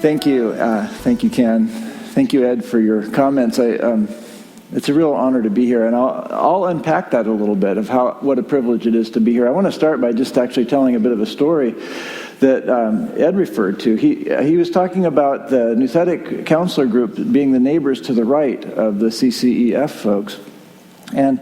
Thank you. Thank you, Ken. Thank you, Ed, for your comments. It's a real honor to be here, and I'll unpack that a little bit of what a privilege it is to be here. I want to start by just actually telling a bit of a story that Ed referred to. He was talking about the Nouthetic Counselor Group being the neighbors to the right of the CCEF folks, and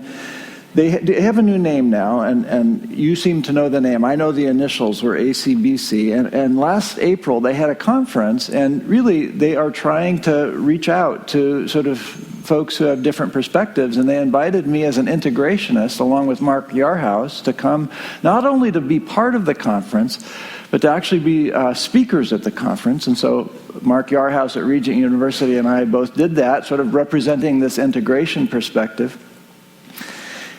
they have a new name now, and you seem to know the name. I know the initials were ACBC, and last April they had a conference, and really they are trying to reach out to sort of folks who have different perspectives, and they invited me as an integrationist along with Mark Yarhouse to come not only to be part of the conference, but to actually be speakers at the conference. And so Mark Yarhouse at Regent University and I both did that, sort of representing this integration perspective.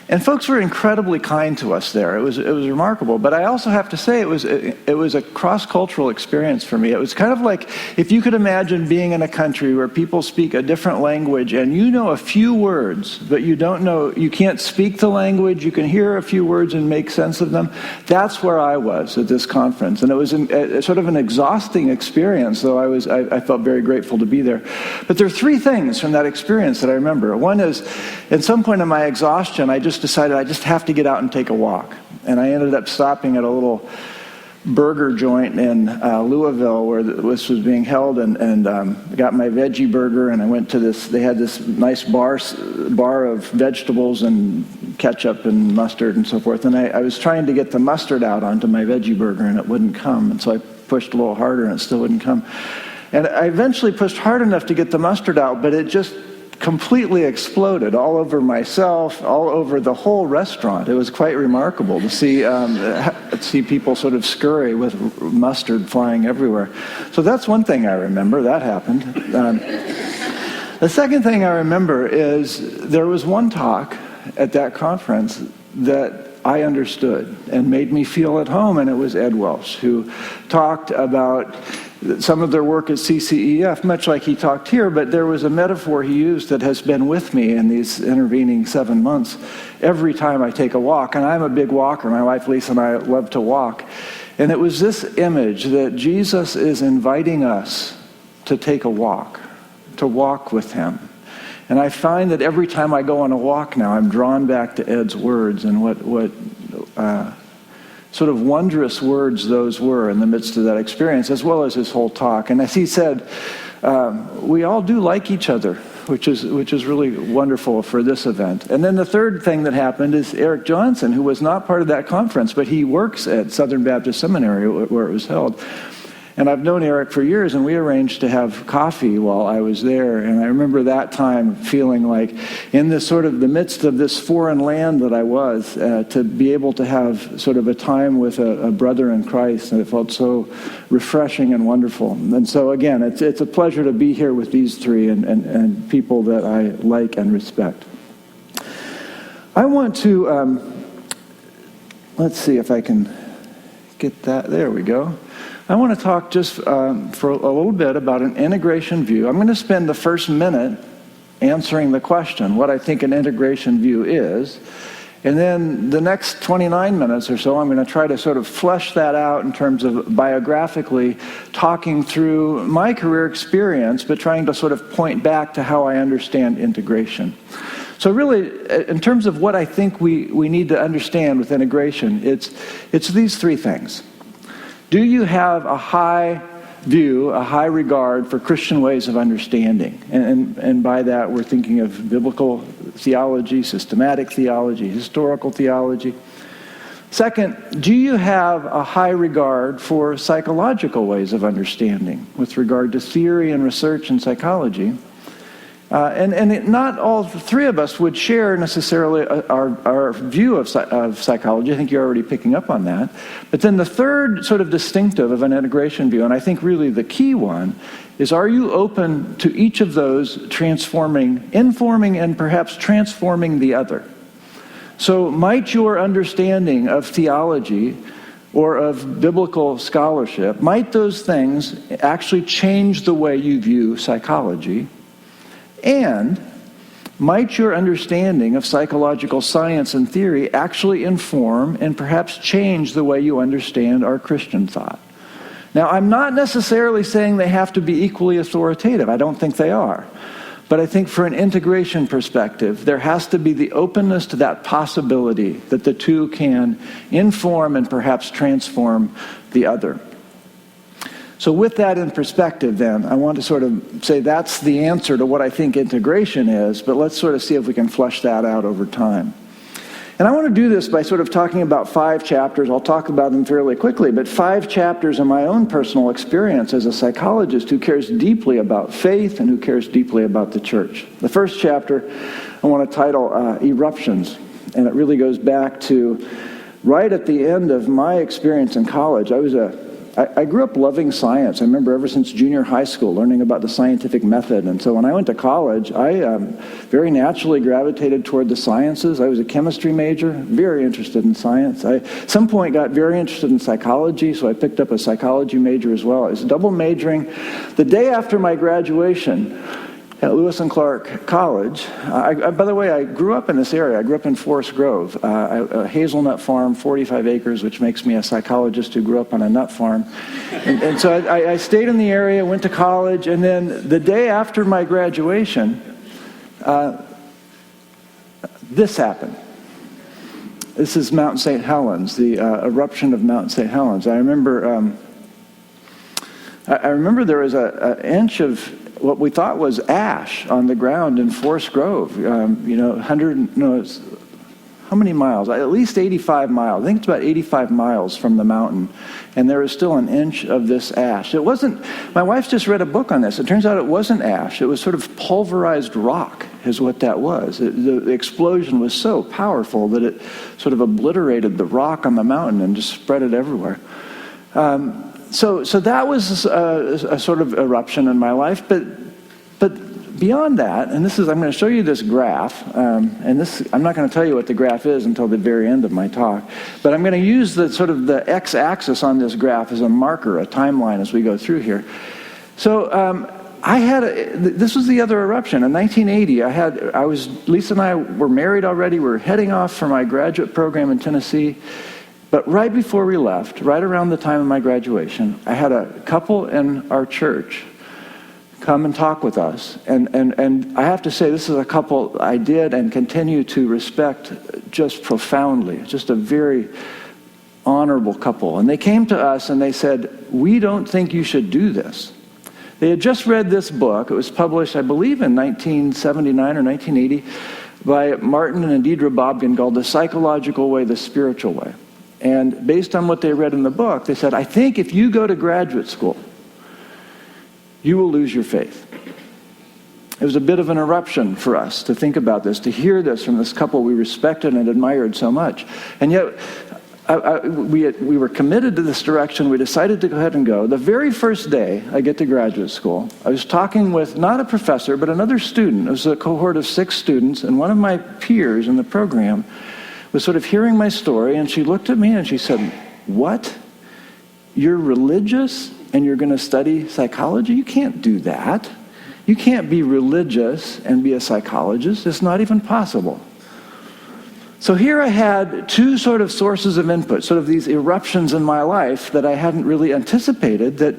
And folks were incredibly kind to us there. It was remarkable. But I also have to say it was a cross-cultural experience for me. It was kind of like if you could imagine being in a country where people speak a different language and you know a few words, but you can't speak the language, you can hear a few words and make sense of them. That's where I was at this conference. And it was sort of an exhausting experience, though I felt very grateful to be there. But there are three things from that experience that I remember. One is, at some point in my exhaustion, I just decided I just have to get out and take a walk. And I ended up stopping at a little burger joint in Louisville where this was being held, and got my veggie burger, and I went to they had this nice bar of vegetables and ketchup and mustard and so forth, and I was trying to get the mustard out onto my veggie burger, and it wouldn't come, and so I pushed a little harder, and it still wouldn't come. And I eventually pushed hard enough to get the mustard out, but it just completely exploded all over myself, all over the whole restaurant. It was quite remarkable to see people sort of scurry with mustard flying everywhere. So that's one thing I remember. That happened. The second thing I remember is there was one talk at that conference that I understood and made me feel at home, and it was Ed Welch, who talked about some of their work at CCEF, much like he talked here, but there was a metaphor he used that has been with me in these intervening 7 months every time I take a walk. And I'm a big walker. My wife Lisa and I love to walk. And it was this image that Jesus is inviting us to take a walk, to walk with him. And I find that every time I go on a walk now, I'm drawn back to Ed's words and what sort of wondrous words those were in the midst of that experience, as well as his whole talk. And as he said, we all do like each other, which is really wonderful for this event. And then the third thing that happened is Eric Johnson, who was not part of that conference, but he works at Southern Baptist Seminary where it was held. And I've known Eric for years, and we arranged to have coffee while I was there. And I remember that time feeling like in this sort of the midst of this foreign land that I was, to be able to have sort of a time with a brother in Christ, and it felt so refreshing and wonderful. And so again, it's a pleasure to be here with these three and people that I like and respect. I want to, let's see if I can get that, there we go. I want to talk just for a little bit about an integration view. I'm going to spend the first minute answering the question, what I think an integration view is. And then the next 29 minutes or so, I'm going to try to sort of flesh that out in terms of biographically talking through my career experience, but trying to sort of point back to how I understand integration. So really, in terms of what I think we need to understand with integration, it's these three things. Do you have a high view, a high regard for Christian ways of understanding? And by that, we're thinking of biblical theology, systematic theology, historical theology. Second, do you have a high regard for psychological ways of understanding with regard to theory and research in psychology? And not all three of us would share necessarily our view of psychology. I think you're already picking up on that. But then the third sort of distinctive of an integration view, and I think really the key one, is are you open to each of those informing and perhaps transforming the other? So might your understanding of theology or of biblical scholarship, might those things actually change the way you view psychology? And might your understanding of psychological science and theory actually inform and perhaps change the way you understand our Christian thought? Now, I'm not necessarily saying they have to be equally authoritative. I don't think they are. But I think for an integration perspective, there has to be the openness to that possibility that the two can inform and perhaps transform the other. So with that in perspective, then, I want to sort of say that's the answer to what I think integration is, but let's sort of see if we can flesh that out over time. And I want to do this by sort of talking about 5 chapters. I'll talk about them fairly quickly, but 5 chapters of my own personal experience as a psychologist who cares deeply about faith and who cares deeply about the church. The first chapter I want to title Eruptions, and it really goes back to right at the end of my experience in college. I grew up loving science. I remember ever since junior high school learning about the scientific method. And so when I went to college, I very naturally gravitated toward the sciences. I was a chemistry major, very interested in science. I at some point got very interested in psychology, so I picked up a psychology major as well. I was double majoring. The day after my graduation at Lewis and Clark College. By the way, I grew up in this area. I grew up in Forest Grove, a hazelnut farm, 45 acres, which makes me a psychologist who grew up on a nut farm. And so I stayed in the area, went to college, and then the day after my graduation, this happened. This is Mount St. Helens, the eruption of Mount St. Helens. I remember there was an inch of what we thought was ash on the ground in Forest Grove. How many miles? At least 85 miles. I think it's about 85 miles from the mountain. And there was still an inch of this ash. It wasn't, my wife just read a book on this. It turns out it wasn't ash. It was sort of pulverized rock is what that was. The explosion was so powerful that it sort of obliterated the rock on the mountain and just spread it everywhere. So that was a sort of eruption in my life, but beyond that, and I'm going to show you this graph, and this I'm not going to tell you what the graph is until the very end of my talk, but I'm going to use the sort of the x-axis on this graph as a marker, a timeline as we go through here. So this was the other eruption in 1980. Lisa and I were married already. We were heading off for my graduate program in Tennessee. But right before we left, right around the time of my graduation, I had a couple in our church come and talk with us. And I have to say, this is a couple I did and continue to respect just profoundly. Just a very honorable couple. And they came to us and they said, "We don't think you should do this." They had just read this book. It was published, I believe, in 1979 or 1980 by Martin and Deidre Bobkin, called The Psychological Way, The Spiritual Way. And based on what they read in the book, they said, "I think if you go to graduate school, you will lose your faith." It was a bit of an eruption for us to think about this, to hear this from this couple we respected and admired so much. And yet, we were committed to this direction. We decided to go ahead and go. The very first day I get to graduate school, I was talking with not a professor, but another student. It was a cohort of 6 students, and one of my peers in the program was sort of hearing my story, and she looked at me and she said, "What? You're religious and you're going to study psychology? You can't do that. You can't be religious and be a psychologist. It's not even possible." So here I had 2 sort of sources of input, sort of these eruptions in my life that I hadn't really anticipated, that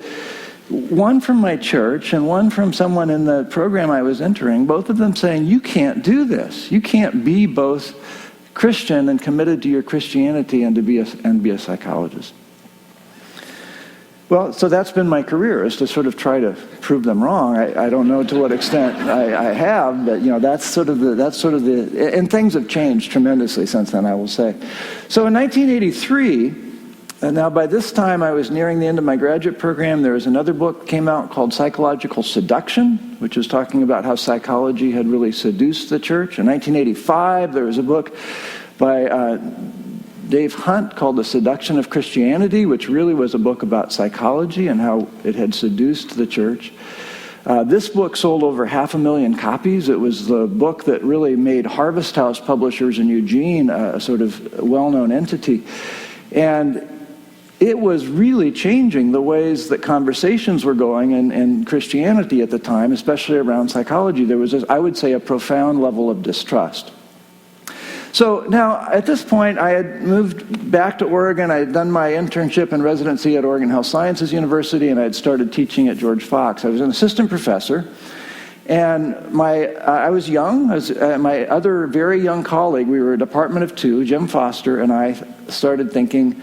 one from my church and one from someone in the program I was entering, both of them saying, "You can't do this. You can't be both Christian and committed to your Christianity and be a psychologist." Well, so that's been my career, is to sort of try to prove them wrong. I don't know to what extent I have, but that's sort of the, and things have changed tremendously since then, I will say. So in 1983, and now by this time I was nearing the end of my graduate program, there was another book came out called Psychological Seduction, which was talking about how psychology had really seduced the church. In 1985, there was a book by Dave Hunt called The Seduction of Christianity, which really was a book about psychology and how it had seduced the church. This book sold over 500,000 copies. It was the book that really made Harvest House Publishers in Eugene a sort of well-known entity. And it was really changing the ways that conversations were going in Christianity at the time, especially around psychology. There was, I would say, a profound level of distrust. So now, at this point, I had moved back to Oregon. I had done my internship and residency at Oregon Health Sciences University, and I had started teaching at George Fox. I was an assistant professor, and I was young. My other very young colleague, we were a department of two, Jim Foster, and I started thinking,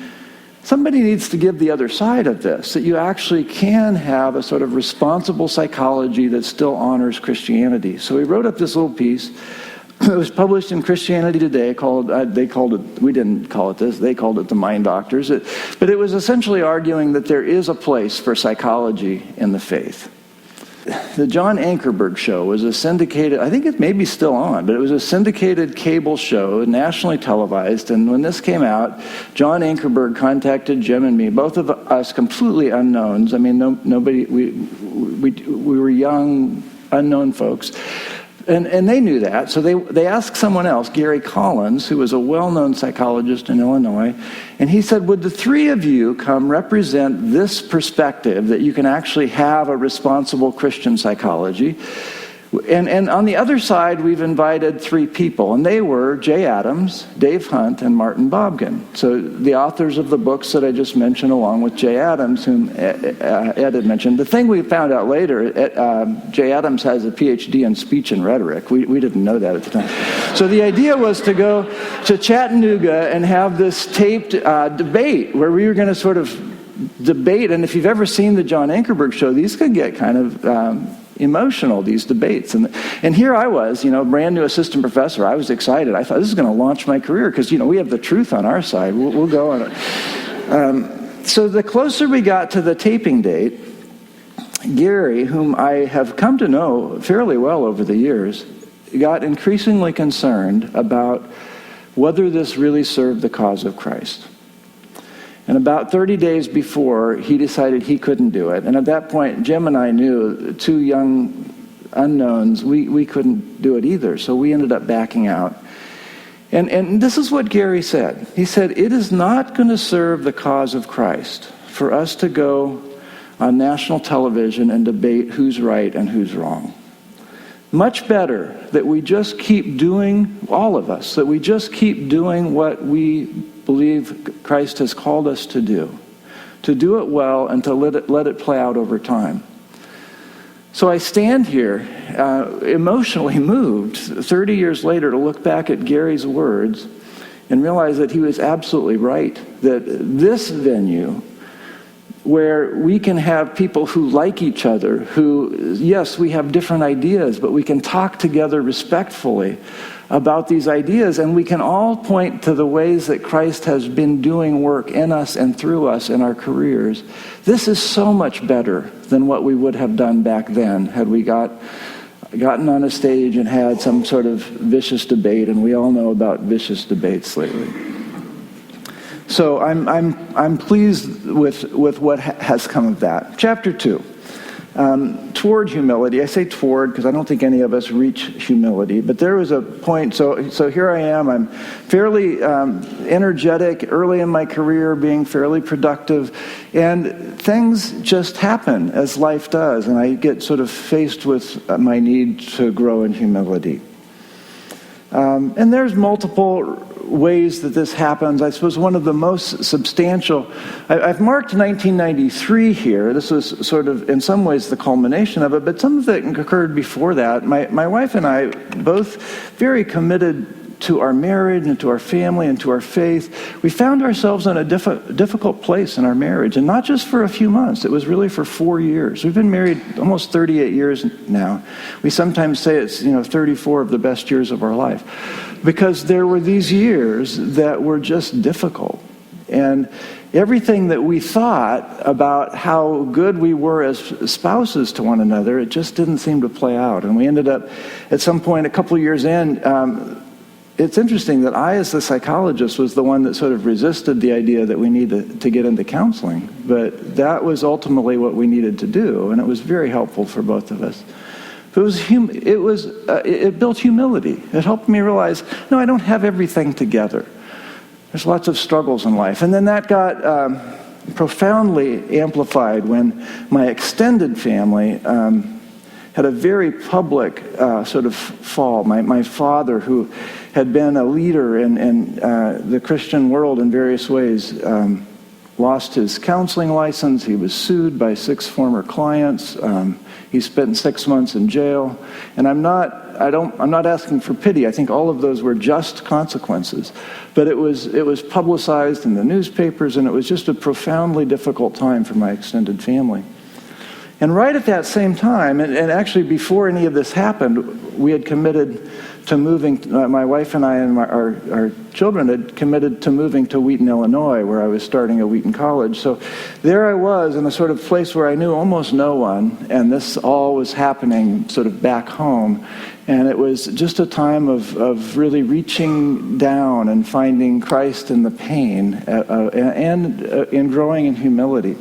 somebody needs to give the other side of this, that you actually can have a sort of responsible psychology that still honors Christianity. So we wrote up this little piece. It was published in Christianity Today, we didn't call it this, they called it the Mind Doctors. But it was essentially arguing that there is a place for psychology in the faith. The John Ankerberg Show was a syndicated, I think it may be still on, but it was a syndicated cable show, nationally televised, and when this came out, John Ankerberg contacted Jim and me, both of us completely unknowns. I mean, nobody, we were young, unknown folks. And they knew that, so they asked someone else, Gary Collins, who was a well-known psychologist in Illinois, and he said, would the three of you come represent this perspective that you can actually have a responsible Christian psychology? And on the other side, we've invited three people, and they were Jay Adams, Dave Hunt, and Martin Bobkin. So the authors of the books that I just mentioned, along with Jay Adams, whom Ed had mentioned. The thing we found out later, Jay Adams has a Ph.D. in speech and rhetoric. We didn't know that at the time. So the idea was to go to Chattanooga and have this taped debate where we were going to sort of debate. And if you've ever seen the John Ankerberg Show, these could get kind of emotional, these debates. And here I was, brand new assistant professor. I was excited. I thought, this is going to launch my career because, we have the truth on our side. We'll go on it. So the closer we got to the taping date, Gary, whom I have come to know fairly well over the years, got increasingly concerned about whether this really served the cause of Christ. And about 30 days before, he decided he couldn't do it. And at that point, Jim and I knew, two young unknowns, we couldn't do it either. So we ended up backing out. And this is what Gary said. He said, it is not going to serve the cause of Christ for us to go on national television and debate who's right and who's wrong. Much better that we just keep doing, all of us, that we just keep doing what we believe Christ has called us to do it well and to let it play out over time. So I stand here emotionally moved 30 years later to look back at Gary's words and realize that he was absolutely right, that this venue where we can have people who like each other, who, yes, we have different ideas, but we can talk together respectfully about these ideas, and we can all point to the ways that Christ has been doing work in us and through us in our careers. This is so much better than what we would have done back then had we gotten on a stage and had some sort of vicious debate, and we all know about vicious debates lately. So I'm pleased with what has come of that. Chapter 2, toward humility. I say toward because I don't think any of us reach humility, but there was a point. So here I am. I'm fairly energetic early in my career, being fairly productive, and things just happen as life does, and I get sort of faced with my need to grow in humility. And there's multiple ways that this happens. I suppose one of the most substantial, I've marked 1993 here. This was sort of, in some ways, the culmination of it, but some of it occurred before that. My wife and I, both very committed to our marriage and to our family and to our faith. We found ourselves in a difficult place in our marriage, and not just for a few months. It was really for 4 years. We've been married almost 38 years now. We sometimes say it's 34 of the best years of our life, because there were these years that were just difficult, and everything that we thought about how good we were as spouses to one another, it just didn't seem to play out. And we ended up, at some point, a couple of years in. It's interesting that I, as the psychologist, was the one that sort of resisted the idea that we need to get into counseling. But that was ultimately what we needed to do, and it was very helpful for both of us. It built humility. It helped me realize, no, I don't have everything together. There's lots of struggles in life. And then that got profoundly amplified when my extended family had a very public sort of fall. My father, who had been a leader in the Christian world in various ways, lost his counseling license. He was sued by 6 former clients. He spent 6 months in jail. And I'm not asking for pity. I think all of those were just consequences. But it was publicized in the newspapers, and it was just a profoundly difficult time for my extended family. And right at that same time, and actually before any of this happened, we had committed to moving, my wife and I and our children had committed to moving to Wheaton, Illinois, where I was starting at Wheaton College. So there I was in a sort of place where I knew almost no one, and this all was happening sort of back home. And it was just a time of really reaching down and finding Christ in the pain and in growing in humility.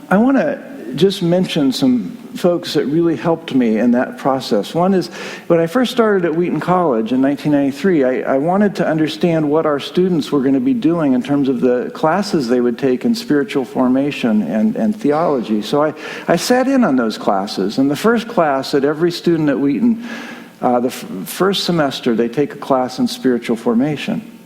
I want to just mention some folks that really helped me in that process. One is, when I first started at Wheaton College in 1993, I wanted to understand what our students were going to be doing in terms of the classes they would take in spiritual formation and theology. So I sat in on those classes. And the first class that every student at Wheaton, the first semester, they take a class in spiritual formation.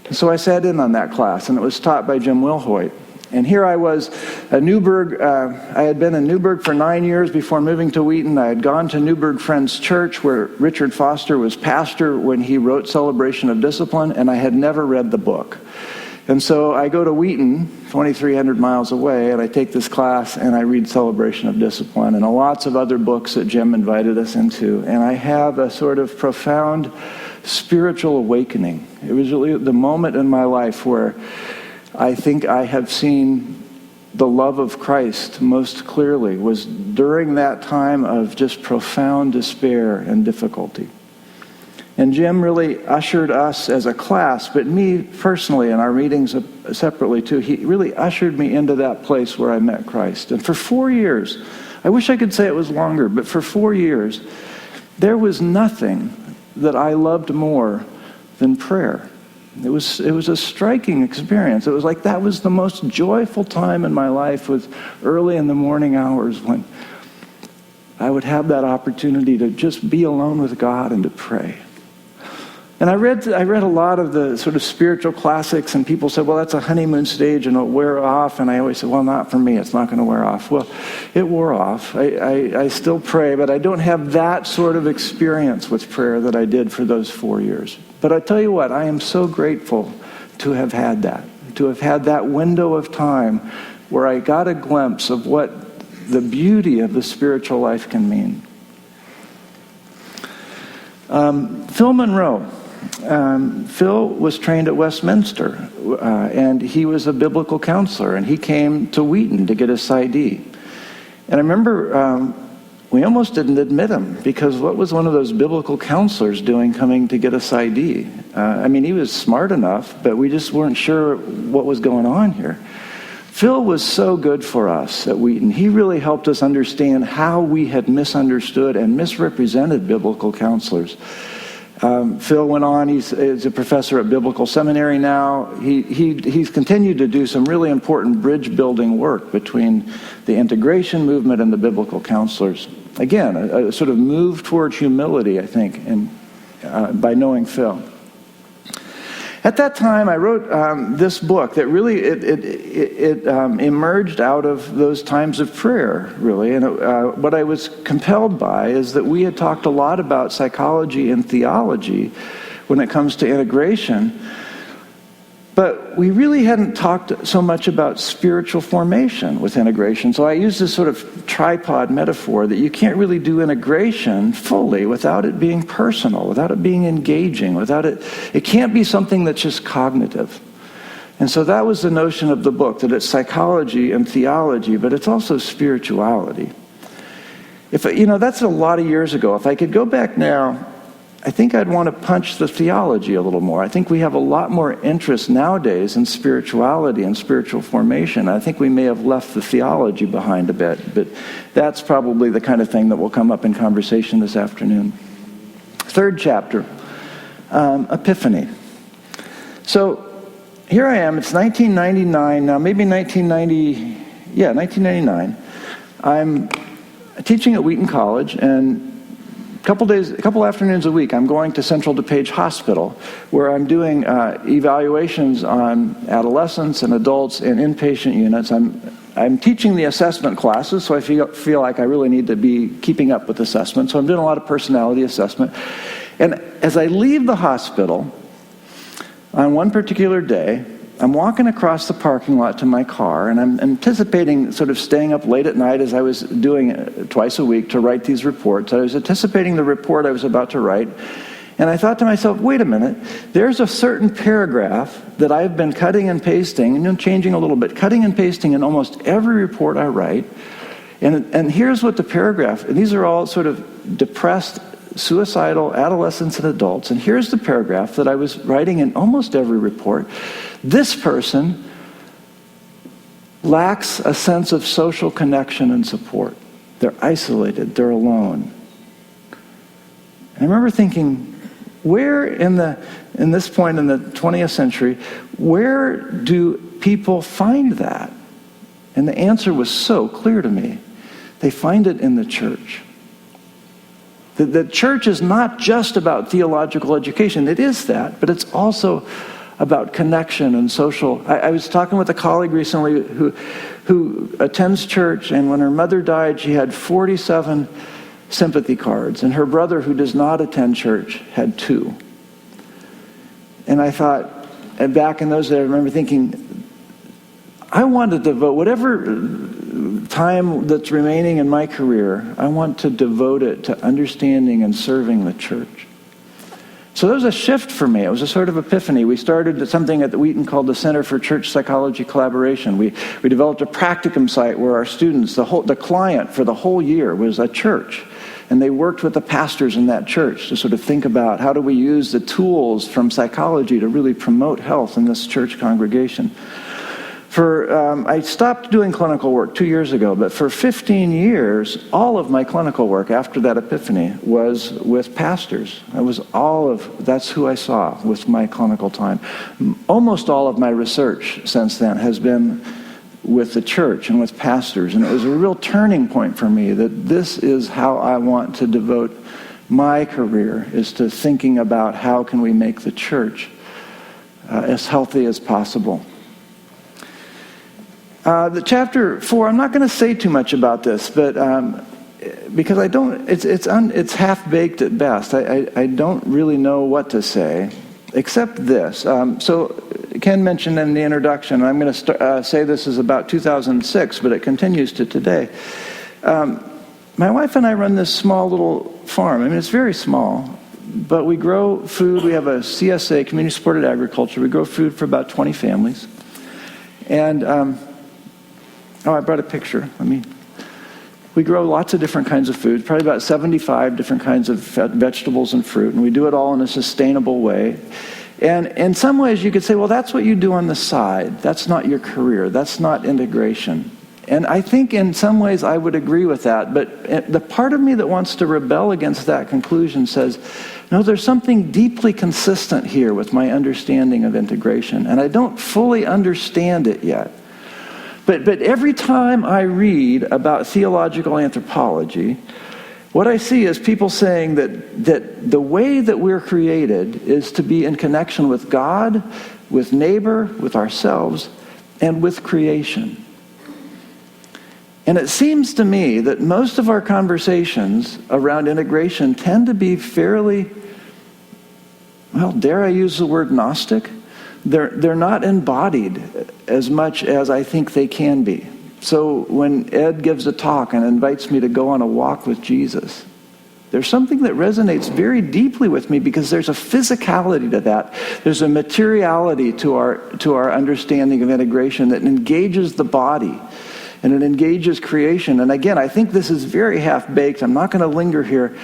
And so I sat in on that class, and it was taught by Jim Wilhoit. And here I was at Newburgh. I had been in Newburgh for 9 years before moving to Wheaton. I had gone to Newburgh Friends Church, where Richard Foster was pastor when he wrote Celebration of Discipline, and I had never read the book. And so I go to Wheaton, 2,300 miles away, and I take this class, and I read Celebration of Discipline and lots of other books that Jim invited us into. And I have a sort of profound spiritual awakening. It was really the moment in my life where I think I have seen the love of Christ most clearly, was during that time of just profound despair and difficulty. And Jim really ushered us as a class, but me personally in our meetings separately too, he really ushered me into that place where I met Christ. And for 4 years, I wish I could say it was longer, but for 4 years, there was nothing that I loved more than prayer. It was a striking experience. It was like that was the most joyful time in my life, was early in the morning hours when I would have that opportunity to just be alone with God and to pray. And I read a lot of the sort of spiritual classics, and people said, well, that's a honeymoon stage and it'll wear off. And I always said, well, not for me. It's not going to wear off. Well, it wore off. I still pray, but I don't have that sort of experience with prayer that I did for those 4 years. But I tell you what, I am so grateful to have had that window of time where I got a glimpse of what the beauty of the spiritual life can mean. Phil Monroe. Phil was trained at Westminster, and he was a biblical counselor, and he came to Wheaton to get his PhD. And I remember we almost didn't admit him, because what was one of those biblical counselors doing coming to get a PhD? I mean, he was smart enough, but we just weren't sure what was going on here. Phil was so good for us at Wheaton. He really helped us understand how we had misunderstood and misrepresented biblical counselors. Phil went on, he's a professor at Biblical Seminary now. He's continued to do some really important bridge building work between the integration movement and the biblical counselors. Again, a sort of move toward humility, I think, by knowing Phil. At that time, I wrote this book that really emerged out of those times of prayer, really. And what I was compelled by is that we had talked a lot about psychology and theology when it comes to integration, but we really hadn't talked so much about spiritual formation with integration. So I used this sort of tripod metaphor that you can't really do integration fully without it being personal, without it being engaging, it can't be something that's just cognitive. And so that was the notion of the book, that it's psychology and theology, but it's also spirituality. That's a lot of years ago. If I could go back now, I think I'd want to punch the theology a little more. I think we have a lot more interest nowadays in spirituality and spiritual formation. I think we may have left the theology behind a bit, but that's probably the kind of thing that will come up in conversation this afternoon. Third chapter, Epiphany. So here I am, it's 1999 now, maybe 1999. teaching at Wheaton College, and a couple afternoons a week, I'm going to Central DuPage Hospital, where I'm doing evaluations on adolescents and adults in inpatient units. I'm teaching the assessment classes, so I feel like I really need to be keeping up with assessment. So I'm doing a lot of personality assessment. And as I leave the hospital, on one particular day, I'm walking across the parking lot to my car, and I'm anticipating sort of staying up late at night, as I was doing twice a week, to write these reports. I was anticipating the report I was about to write, and I thought to myself, wait a minute, there's a certain paragraph that I've been cutting and pasting, and changing a little bit, cutting and pasting in almost every report I write, and here's what the paragraph, and these are all sort of depressed, suicidal adolescents and adults, and here's the paragraph that I was writing in almost every report. This person lacks a sense of social connection and support. They're isolated, they're alone. And I remember thinking, where in this point in the 20th century, where do people find that? And the answer was so clear to me. They find it in the church. The church is not just about theological education. It is that, but it's also about connection and social. I was talking with a colleague recently who attends church, and when her mother died, she had 47 sympathy cards, and her brother, who does not attend church, had 2. And I thought, and back in those days, I remember thinking, I want to devote whatever time that's remaining in my career, I want to devote it to understanding and serving the church. So there was a shift for me. It was a sort of epiphany. We started something at the Wheaton called the Center for Church Psychology Collaboration. We developed a practicum site where our students, the client for the whole year was a church. And they worked with the pastors in that church to sort of think about how do we use the tools from psychology to really promote health in this church congregation. I stopped doing clinical work 2 years ago, but for 15 years, all of my clinical work after that epiphany was with pastors. That's who I saw with my clinical time. Almost all of my research since then has been with the church and with pastors, and it was a real turning point for me that this is how I want to devote my career, is to thinking about how can we make the church as healthy as possible. The chapter 4, I'm not going to say too much about this, but because I don't, it's half-baked at best. I don't really know what to say, except this. So Ken mentioned in the introduction, I'm going to say this is about 2006, but it continues to today. My wife and I run this small little farm. I mean, it's very small, but we grow food. We have a CSA, community-supported agriculture. We grow food for about 20 families. And I brought a picture. We grow lots of different kinds of food, probably about 75 different kinds of vegetables and fruit, and we do it all in a sustainable way. And in some ways you could say, well, that's what you do on the side. That's not your career. That's not integration. And I think in some ways I would agree with that, but the part of me that wants to rebel against that conclusion says, no, there's something deeply consistent here with my understanding of integration, and I don't fully understand it yet. But every time I read about theological anthropology, what I see is people saying that the way that we're created is to be in connection with God, with neighbor, with ourselves, and with creation. And it seems to me that most of our conversations around integration tend to be fairly, well, dare I use the word Gnostic? They're not embodied as much as I think they can be. So when Ed gives a talk and invites me to go on a walk with Jesus, there's something that resonates very deeply with me because there's a physicality to that. There's a materiality to our understanding of integration that engages the body and it engages creation. And again, I think this is very half-baked. I'm not going to linger here.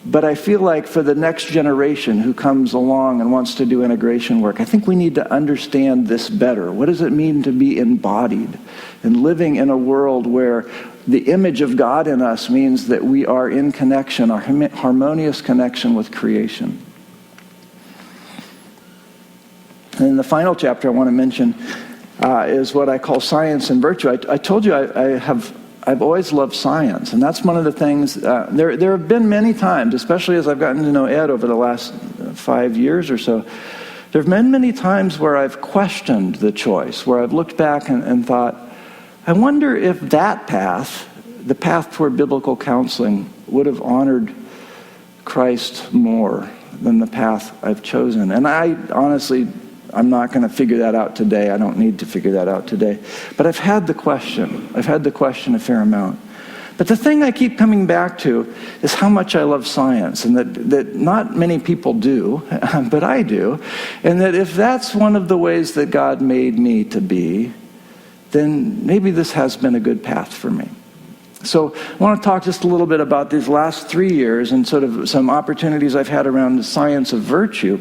But I feel like for the next generation who comes along and wants to do integration work, I think we need to understand this better. What does it mean to be embodied and living in a world where the image of God in us means that we are in connection, our harmonious connection with creation? And the final chapter I want to mention is what I call science and virtue. I told you I I've always loved science, and that's one of the things. There have been many times, especially as I've gotten to know Ed over the last 5 years or so, there have been many times where I've questioned the choice, where I've looked back and thought, I wonder if that path, the path toward biblical counseling, would have honored Christ more than the path I've chosen. And I honestly, I'm not going to figure that out today. I don't need to figure that out today. But I've had the question. I've had the question a fair amount. But the thing I keep coming back to is how much I love science, and that not many people do, but I do. And that if that's one of the ways that God made me to be, then maybe this has been a good path for me. So I want to talk just a little bit about these last 3 years and sort of some opportunities I've had around the science of virtue,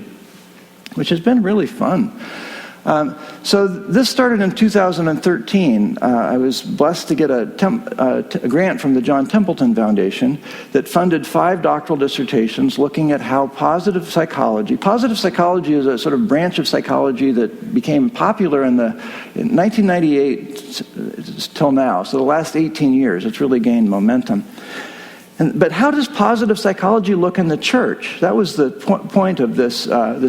which has been really fun. So this started in 2013. I was blessed to get a grant from the John Templeton Foundation that funded 5 doctoral dissertations looking at how positive psychology is a sort of branch of psychology that became popular in 1998 till now, so the last 18 years. It's really gained momentum. But how does positive psychology look in the church? That was the point of this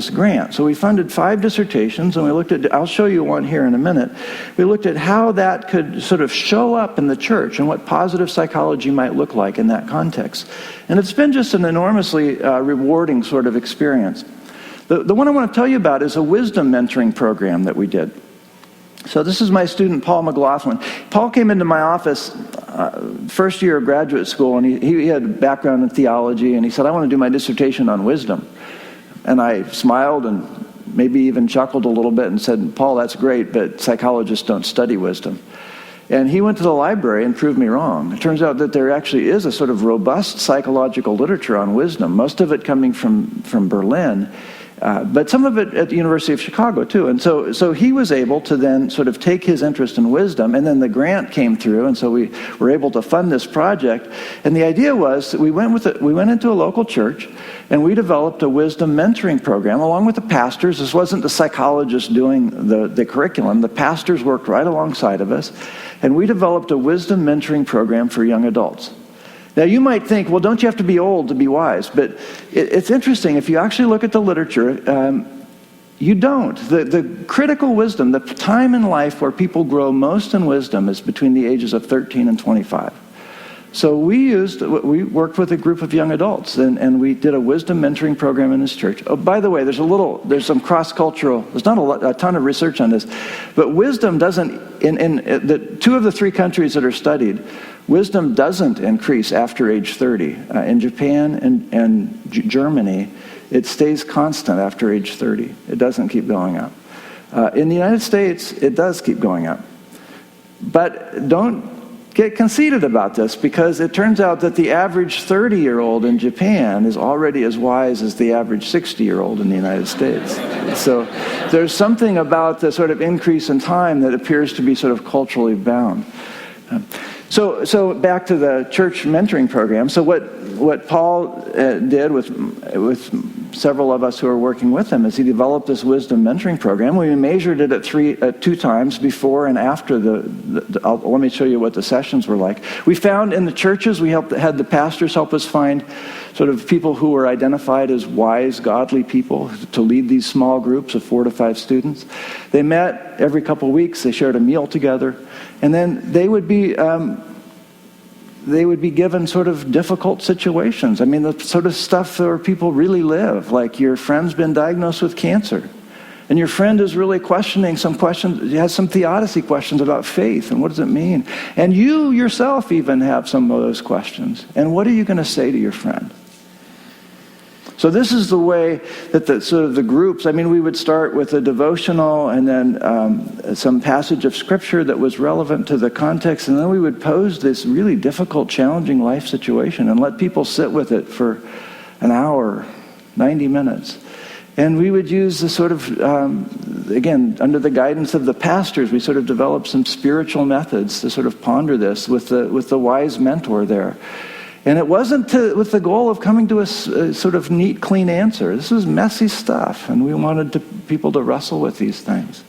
grant. So we funded 5 dissertations, and we looked at, I'll show you one here in a minute. We looked at how that could sort of show up in the church and what positive psychology might look like in that context. And it's been just an enormously rewarding sort of experience. The one I want to tell you about is a wisdom mentoring program that we did. So this is my student, Paul McLaughlin. Paul came into my office first year of graduate school, and he had a background in theology, and he said, I want to do my dissertation on wisdom. And I smiled and maybe even chuckled a little bit and said, Paul, that's great, but psychologists don't study wisdom. And he went to the library and proved me wrong. It turns out that there actually is a sort of robust psychological literature on wisdom, most of it coming from Berlin, but some of it at the University of Chicago too. And so he was able to then sort of take his interest in wisdom, and then the grant came through, and so we were able to fund this project. And the idea was that we went into a local church, and we developed a wisdom mentoring program along with the pastors. This wasn't the psychologists doing the curriculum. The pastors worked right alongside of us, and we developed a wisdom mentoring program for young adults. Now, you might think, well, don't you have to be old to be wise? But it's interesting. If you actually look at the literature, you don't. The critical wisdom, the time in life where people grow most in wisdom is between the ages of 13 and 25. So we worked with a group of young adults, and we did a wisdom mentoring program in this church. Oh, by the way, there's some cross-cultural, there's not a ton of research on this, but wisdom doesn't, in the 2 of the 3 countries that are studied, wisdom doesn't increase after age 30. In Japan and Germany, it stays constant after age 30. It doesn't keep going up. In the United States, it does keep going up. But don't get conceited about this, because it turns out that the average 30-year-old in Japan is already as wise as the average 60-year-old in the United States. So there's something about the sort of increase in time that appears to be sort of culturally bound. So back to the church mentoring program. So what Paul did with several of us who are working with him is he developed this wisdom mentoring program. We measured it at 2 times before and after let me show you what the sessions were like. We found in the churches, had the pastors help us find sort of people who were identified as wise, godly people to lead these small groups of 4 to 5 students. They met every couple weeks. They shared a meal together. And then they would be given sort of difficult situations. I mean, the sort of stuff where people really live, like your friend's been diagnosed with cancer, and your friend is really questioning some questions, has some theodicy questions about faith, and what does it mean? And you yourself even have some of those questions. And what are you going to say to your friend? So this is the way that the groups, I mean, we would start with a devotional and then some passage of scripture that was relevant to the context, and then we would pose this really difficult, challenging life situation and let people sit with it for an hour, 90 minutes. And we would use the sort of, again, under the guidance of the pastors, we sort of developed some spiritual methods to sort of ponder this with the wise mentor there. And it wasn't with the goal of coming to a sort of neat, clean answer. This was messy stuff, and we wanted people to wrestle with these things.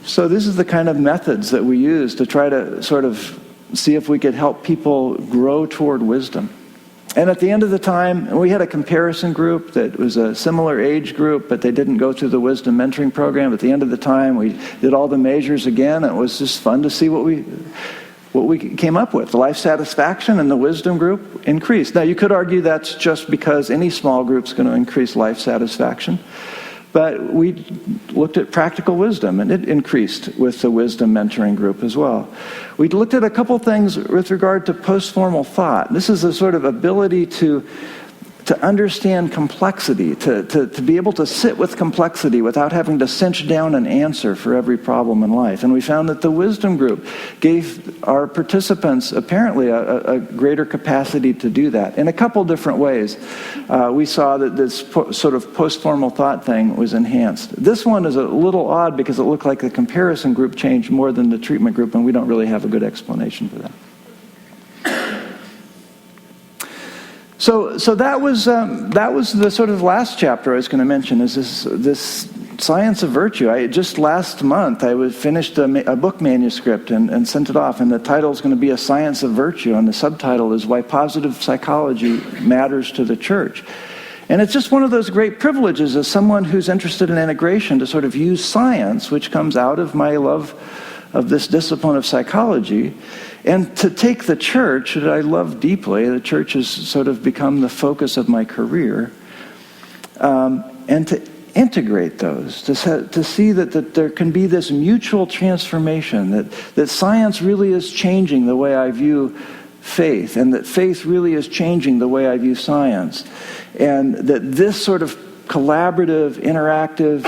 So this is the kind of methods that we use to try to sort of see if we could help people grow toward wisdom. And at the end of the time, we had a comparison group that was a similar age group, but they didn't go through the wisdom mentoring program. At the end of the time, we did all the measures again. It was just fun to see what we came up with. The life satisfaction in the wisdom group increased. Now, you could argue that's just because any small group's going to increase life satisfaction. But we looked at practical wisdom, and it increased with the wisdom mentoring group as well. We looked at a couple things with regard to post-formal thought. This is a sort of ability to understand complexity, to be able to sit with complexity without having to cinch down an answer for every problem in life. And we found that the wisdom group gave our participants apparently a greater capacity to do that in a couple different ways. We saw that this sort of post-formal thought thing was enhanced. This one is a little odd because it looked like the comparison group changed more than the treatment group, and we don't really have a good explanation for that. So that was the sort of last chapter I was going to mention, is this science of virtue. Just last month I finished a book manuscript and sent it off, and the title is going to be A Science of Virtue, and the subtitle is Why Positive Psychology Matters to the Church. And it's just one of those great privileges as someone who's interested in integration to sort of use science, which comes out of my love of this discipline of psychology, and to take the church that I love deeply. The church has sort of become the focus of my career, and to integrate those, to see that there can be this mutual transformation, that science really is changing the way I view faith, and that faith really is changing the way I view science, and that this sort of collaborative, interactive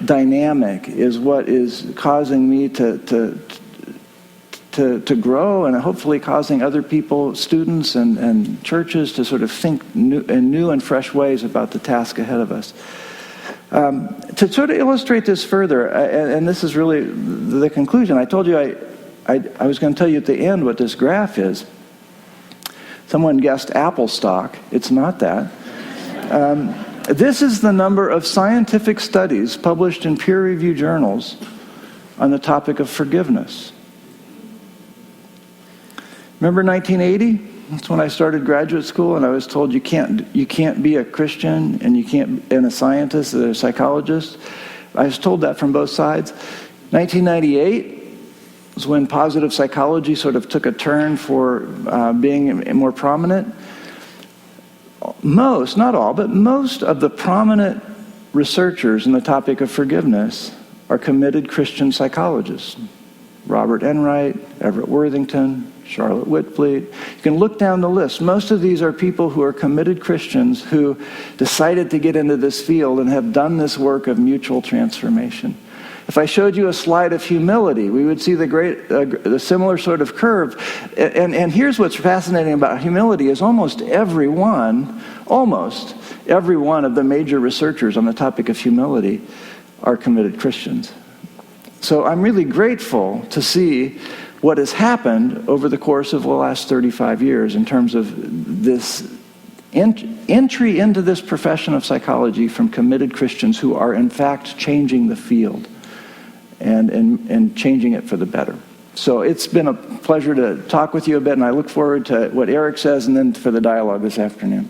dynamic is what is causing me to grow, and hopefully causing other people, students and churches, to sort of think in new and fresh ways about the task ahead of us. To sort of illustrate this further, and this is really the conclusion, I told you I was going to tell you at the end what this graph is. Someone guessed Apple stock. It's not that. This is the number of scientific studies published in peer-reviewed journals on the topic of forgiveness. Remember 1980? That's when I started graduate school, and I was told you can't be a Christian and a scientist, a psychologist. I was told that from both sides. 1998 was when positive psychology sort of took a turn for being more prominent. Most, not all, but most of the prominent researchers in the topic of forgiveness are committed Christian psychologists. Robert Enright, Everett Worthington, Charlotte Whitfleet. You can look down the list. Most of these are people who are committed Christians who decided to get into this field and have done this work of mutual transformation. If I showed you a slide of humility, we would see the similar sort of curve. And here's what's fascinating about humility is almost every one of the major researchers on the topic of humility are committed Christians. So I'm really grateful to see what has happened over the course of the last 35 years in terms of this entry into this profession of psychology from committed Christians who are in fact changing the field and changing it for the better. So it's been a pleasure to talk with you a bit, and I look forward to what Eric says and then for the dialogue this afternoon.